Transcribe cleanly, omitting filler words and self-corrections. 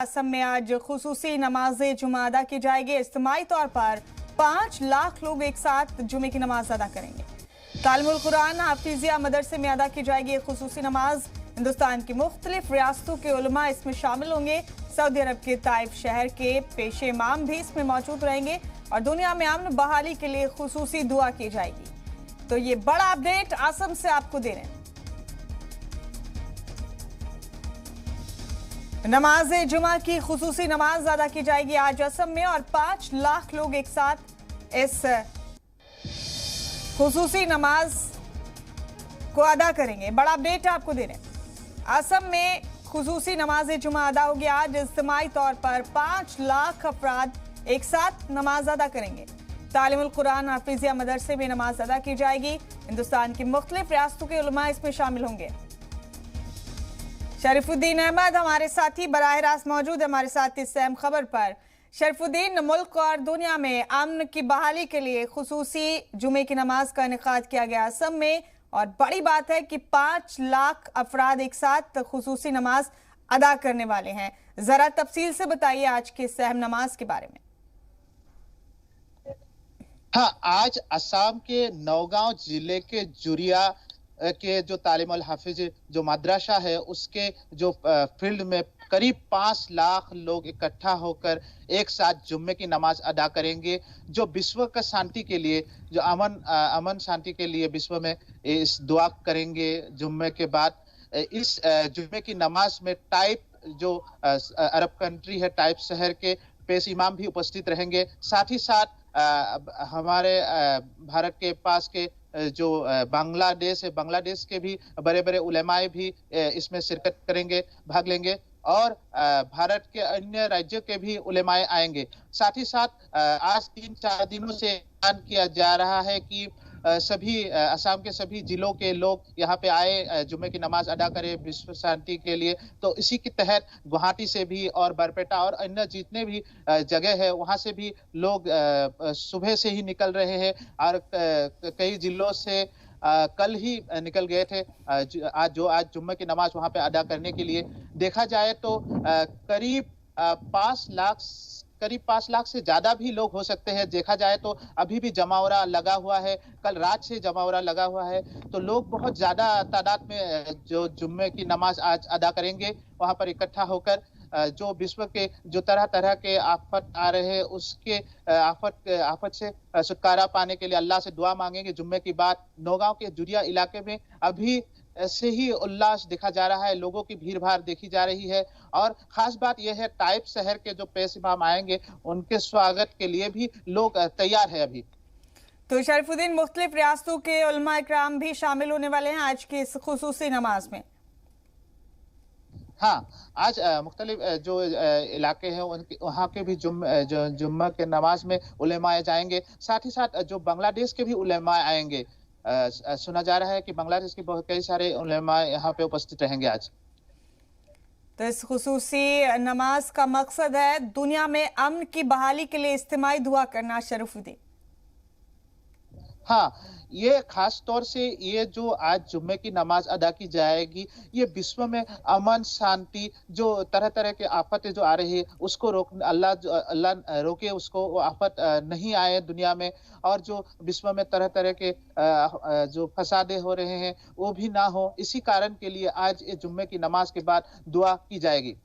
असम में आज खुसूसी नमाज जुमा अदा की जाएगी। इज्तिमाई तौर पर 5 लाख लोग एक साथ जुमे की नमाज अदा करेंगे। तालिमुल कुरान हाफिजिया मदरसे में अदा की जाएगी ये खुसूसी नमाज। हिंदुस्तान की मुख्तलिफ रियासतों के उलमा इसमें शामिल होंगे। सऊदी अरब के ताइफ शहर के पेशे इमाम भी इसमें मौजूद रहेंगे और दुनिया में अमन बहाली के लिए खुसूसी दुआ की जाएगी। तो ये बड़ा अपडेट असम से आपको दे रहे हैं। नमाज जुमा की खुसूसी नमाज अदा की जाएगी आज असम में और 5 लाख लोग एक साथ इस खुसूसी नमाज को अदा करेंगे। बड़ा अपडेट आपको दे रहे हैं। असम में खुसूसी नमाज जुमा अदा होगी आज। इज्तिमाई तौर पर 5 लाख अफराद एक साथ नमाज अदा करेंगे। तालिमुल कुरान हाफिजिया मदरसे में नमाज अदा की जाएगी। हिंदुस्तान की मुख्तलिफ रियासतों के उलमा इसमें शामिल होंगे। शरीफुद्दीन अहमद हमारे साथी बराह रास्त मौजूद है हमारे साथ इस अहम खबर पर। शरीफुद्दीन, मुल्क और दुनिया में अमन की बहाली के लिए खुसूसी जुमे की नमाज का इनेकाद किया गया असम में और बड़ी बात है कि 5 लाख अफराद एक साथ खुसूसी नमाज अदा करने वाले हैं। जरा तफसील से बताइए आज के इस अहम नमाज के बारे में। हाँ, आज असम के नौगांव जिले के जुरिया के जो तालिमुल हाफिज जो मदरसा है उसके जो फील्ड में करीब 5 लाख लोग इकट्ठा होकर एक साथ जुम्मे की नमाज अदा करेंगे, जो विश्व का शांति के लिए, जो अमन शांति के लिए विश्व में इस दुआ करेंगे। जुम्मे के बाद इस जुम्मे की नमाज में टाइप जो अरब कंट्री है, टाइप शहर के पेश इमाम भी उपस्थित रहेंगे। साथ ही साथ हमारे भारत के पास के जो बांग्लादेश है, बांग्लादेश के भी बड़े बड़े उलेमाए भी इसमें शिरकत करेंगे, भाग लेंगे और भारत के अन्य राज्यों के भी उलेमाए आएंगे। साथ ही साथ आज 3-4 दिनों से ऐलान किया जा रहा है कि सभी असम के सभी जिलों के लोग यहाँ पे आए, जुम्मे की नमाज अदा करें विश्व शांति के लिए। तो इसी के तहत गुवाहाटी से भी और बरपेटा और अन्य जितने भी जगह है वहाँ से भी लोग सुबह से ही निकल रहे हैं और कई जिलों से कल ही निकल गए थे आज जुम्मे की नमाज वहाँ पे अदा करने के लिए। देखा जाए तो करीब 5 लाख से ज्यादा भी लोग हो सकते हैं। देखा जाए तो अभी भी जमावड़ा लगा हुआ है, कल रात से जमावड़ा लगा हुआ है, तो लोग बहुत ज्यादा तादाद में जो जुम्मे की नमाज आज अदा करेंगे वहां पर इकट्ठा होकर जो विश्व के जो तरह तरह के आफत आ रहे हैं उसके आफत से छुटकारा पाने के लिए अल्लाह से दुआ मांगेंगे। जुम्मे की बात नौगांव के जुरिया इलाके में अभी ऐसे ही उल्लास देखा जा रहा है, लोगों की भीड़ भाड़ देखी जा रही है और खास बात यह है टाइप शहर के जो पेश इमाम आएंगे उनके स्वागत के लिए भी लोग तैयार है अभी। तो शरीफुद्दीन, मुख्तलिफ रियासतों के उलमा इकराम भी शामिल होने वाले हैं आज की इस खुसूसी नमाज में। हाँ, आज मुख्तलिफ जो इलाके हैं वहाँ के भी जुम्मा के नमाज में उलेमाए जाएंगे। साथ ही साथ जो बांग्लादेश के भी उलेमाए आएंगे। सुना जा रहा है कि बांग्लादेश के कई सारे उलेमा यहाँ पे उपस्थित रहेंगे आज। तो इस खुसूसी नमाज का मकसद है दुनिया में अमन की बहाली के लिए इज्तिमाई दुआ करना। शरीफुद्दीन, हाँ, ये खास तौर से ये जो आज जुम्मे की नमाज अदा की जाएगी ये विश्व में अमन शांति, जो तरह तरह के आफतें जो आ रही है उसको अल्लाह रोके, उसको वो आफत नहीं आए दुनिया में, और जो विश्व में तरह तरह के जो फसादे हो रहे हैं वो भी ना हो। इसी कारण के लिए आज ये जुम्मे की नमाज के बाद दुआ की जाएगी।